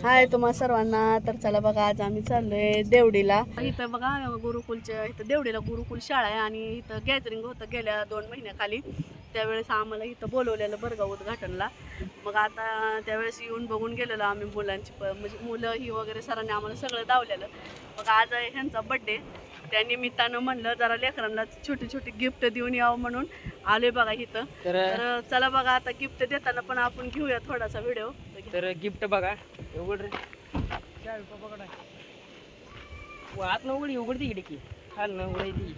हाय तुम्हा सर्वांना. तर चला बघा, आज आम्ही चाललोय देवडीला. इथं बघा गुरुकुलच्या इथं देवडीला गुरुकुल शाळा आहे आणि इथं गॅदरिंग होतं गेल्या 2 महिन्याखाली. त्यावेळेस आम्हाला इथं बोलवलेलं बरगाव उद्घाटनला. मग आता त्यावेळेस येऊन बघून गेलेलो आम्ही मुलांची म्हणजे मुलं ही वगैरे सरांनी आम्हाला सगळं दावलेलं. मग आज आहे ह्यांचा बड्डे, त्या निमित्तानं म्हणलं जरा लेकरांना छोटी छोटी गिफ्ट देऊन यावं म्हणून आलोय बघा इथं. तर चला बघा, आता गिफ्ट देताना पण आपण घेऊया थोडासा व्हिडिओ. तर गिफ्ट बघा एवढं आत न उघडी उघडती इकडे की खाल न उघडायची.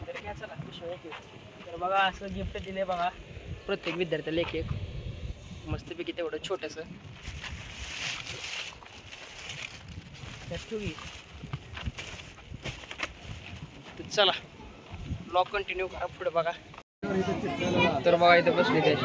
तर काय चला तर बघा असं गिफ्ट दिले बघा प्रत्येक विद्यार्थ्याला एक एक मस्तपैकी तेवढं छोटंसं त्यात ठेवी. चला ब्लॉग कंटिन्यू करा पुढे बघा. तर बघा इथं बसले त्या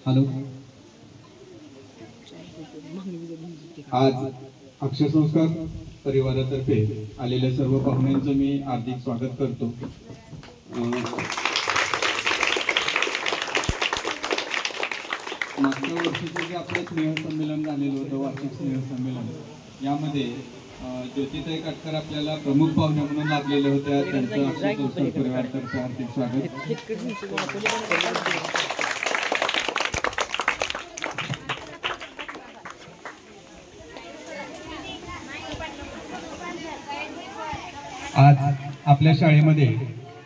हॅलो. आज अक्षरसंस्कार परिवारातर्फे आलेल्या सर्व पाहुण्यांचं मी हार्दिक स्वागत करतो. मागच्या वर्षीचं जे आपलं स्नेहसंमेलन झालेलं होतं, वार्षिक स्नेहसंमेलन, यामध्ये ज्योतिताई काटकर आपल्याला प्रमुख पाहुण्या म्हणून लाभलेल्या होत्या. त्यांचं अक्षरसंस्कार परिवारातर्फे हार्दिक स्वागत. आज आपल्या शाळेमध्ये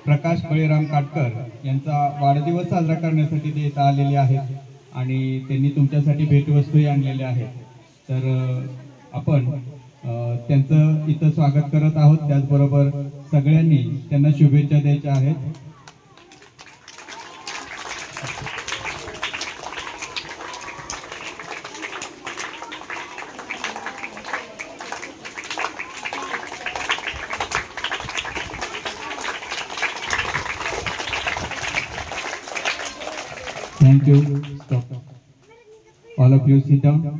प्रकाश बळीराम काटकर यांचा वाढदिवस साजरा करण्यासाठी ते इथं आलेले आहेत आणि त्यांनी तुमच्यासाठी भेटवस्तूही आणलेल्या आहेत. तर आपण त्यांचं इथं स्वागत करत आहोत. त्याचबरोबर सगळ्यांनी त्यांना शुभेच्छा द्यायच्या आहेत. Thank you. Stop. All of you sit down.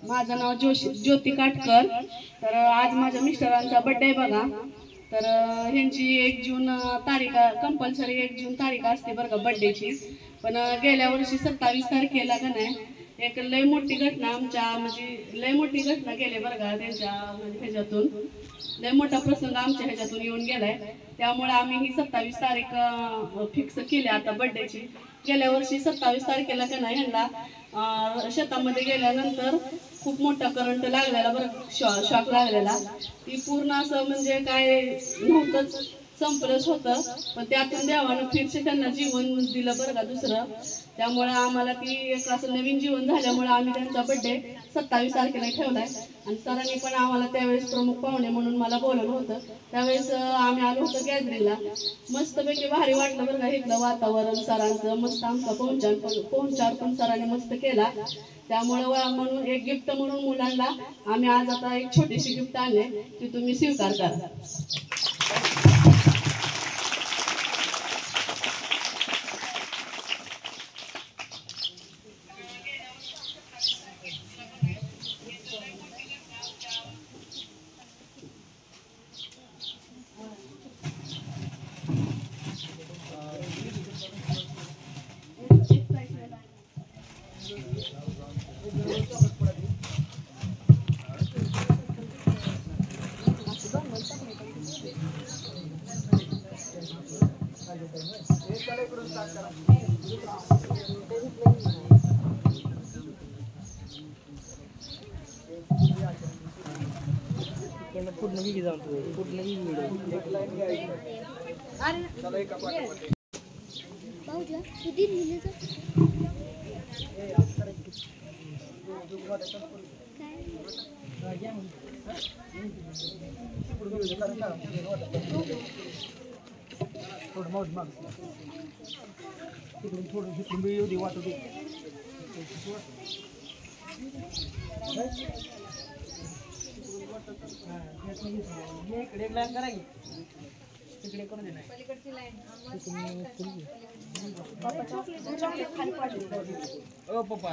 माझं नाव ज्योती काटकर. तर आज माझ्या मिस्टरांचा बड्डे आहे बघा. तर ह्यांची 1 जून तारीख कंपल्सरी 1 जून तारीख असते बरं का बड्डेची. पण गेल्या वर्षी 27 तारखेला का नाही एक लय मोठी घटना आमच्या म्हणजे लय मोठी घटना गेली बरं का त्यांच्या म्हणजे ह्याच्यातून. लय मोठा प्रसंग आमच्या ह्याच्यातून येऊन गेलाय. त्यामुळे आम्ही ही 27 तारीख फिक्स केली आता बड्डेची. गेल्या वर्षी 27 तारखेला का नाही ह्यांना शेतामध्ये गेल्यानंतर खूप मोठा करंट लागलेला बरं, शॉक लागलेला. ती पूर्ण असं म्हणजे काय नव्हतंच, संपलंच होतं. पण त्यातून देवानं फिरसे त्यांना जीवन दिलं बरं का दुसरं. त्यामुळे आम्हाला ती एक असं नवीन जीवन झाल्यामुळे आम्ही त्यांचा बड्डे 27 तारखेला ठेवलाय. आणि सरांनी पण आम्हाला त्यावेळेस प्रमुख पाहुणे म्हणून मला बोलवलं होतं. त्यावेळेस आम्ही आलो होतो गॅदरिंगला. मस्तपैकी भारी वाटलं बरं का इथलं वातावरण. सरांचं मस्त आमचा पोहोचार पण सरांनी मस्त केला. त्यामुळे म्हणून एक गिफ्ट म्हणून मुलांना आम्ही आज आता एक छोटीशी गिफ्ट आणले, ती तुम्ही स्वीकार करा. पूर्ण घे जाऊन पूर्ण इकडे एक लाईन करा की तिकडे करून दे ओ पप्पा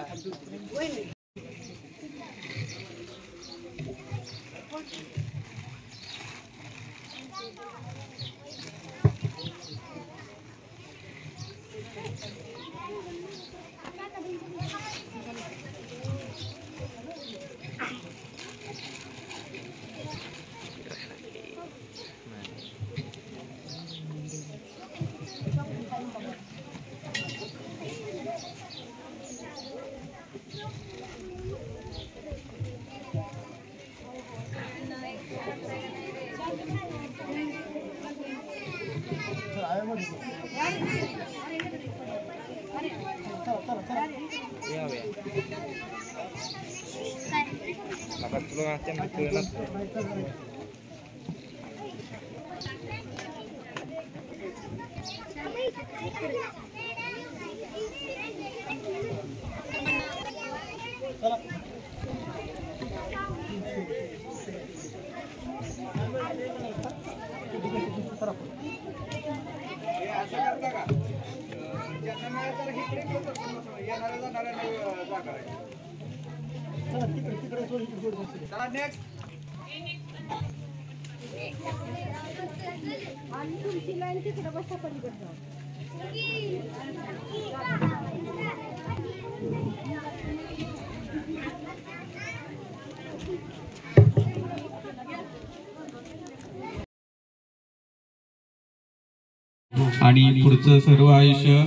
आणि पुढचं सर्व आयुष्य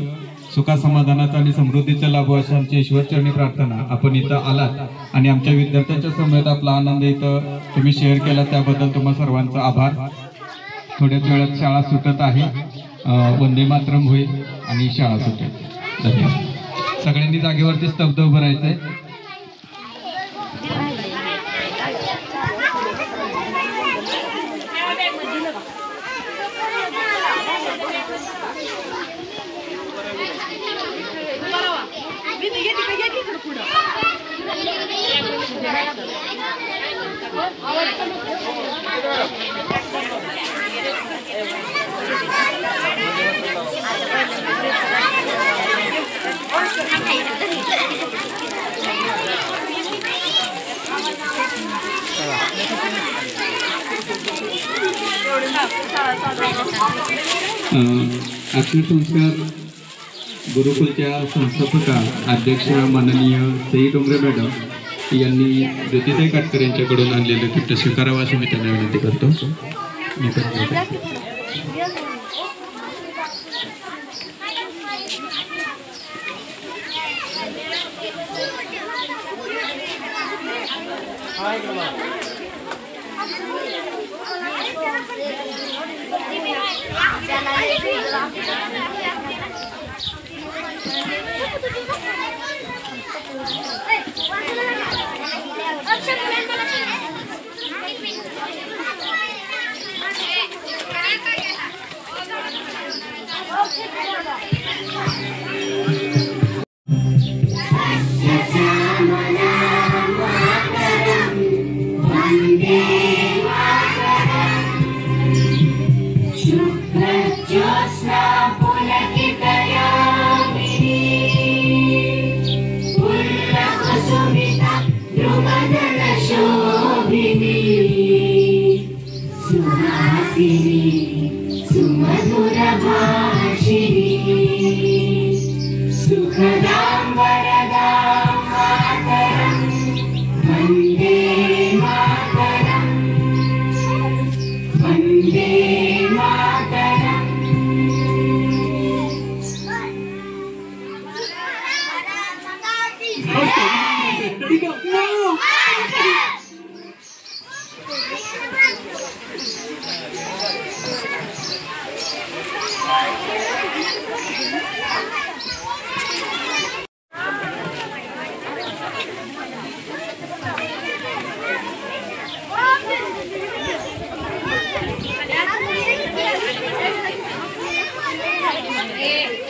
सुखासमाधानाचं आणि समृद्धीचं लाभो अशी आमची ईश्वरचरणी प्रार्थना. आपण इथं आलात आणि आमच्या विद्यार्थ्यांच्या समवेत आपला आनंद इथं तुम्ही शेअर केला त्याबद्दल तुम्हा सर्वांचा आभार. थोड्याच वेळात शाळा सुटत आहे. वंदे मातरम होईल आणि शाळा सुटेल. धन्यवाद. सगळ्यांनी जागेवरती स्तब्ध उभं राहायचंय. अक्षरसंस्कार गुरुकुलच्या संस्थापका अध्यक्ष माननीय सई डोंगरे मॅडम यांनी ज्योतिताई काटकर यांच्याकडून आणलेलं गिफ्ट स्वीकारावं असं मी त्यांना विनंती करतो. मी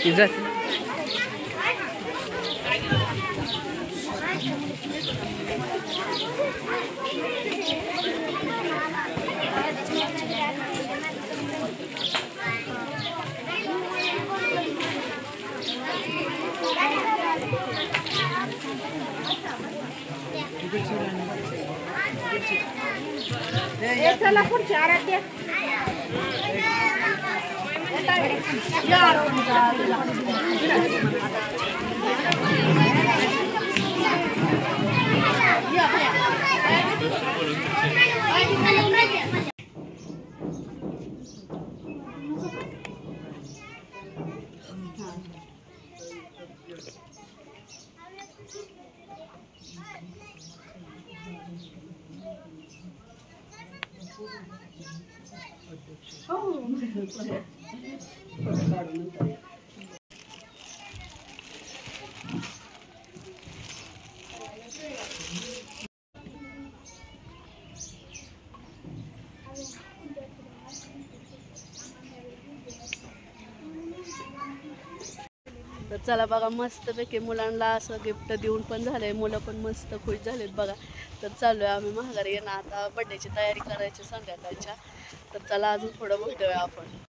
ती जाते. चला पुढच्या आराध्य तर चला बघा मस्तपैकी मुलांना असं गिफ्ट देऊन पण झालंय, मुलं पण मस्त खुश झालेत बघा. तर चालू आहे आम्ही महागारी येणं आता बड्डेची तयारी करायची संध्याकाळच्या. तर चला अजून थोडं भेटूया आपण.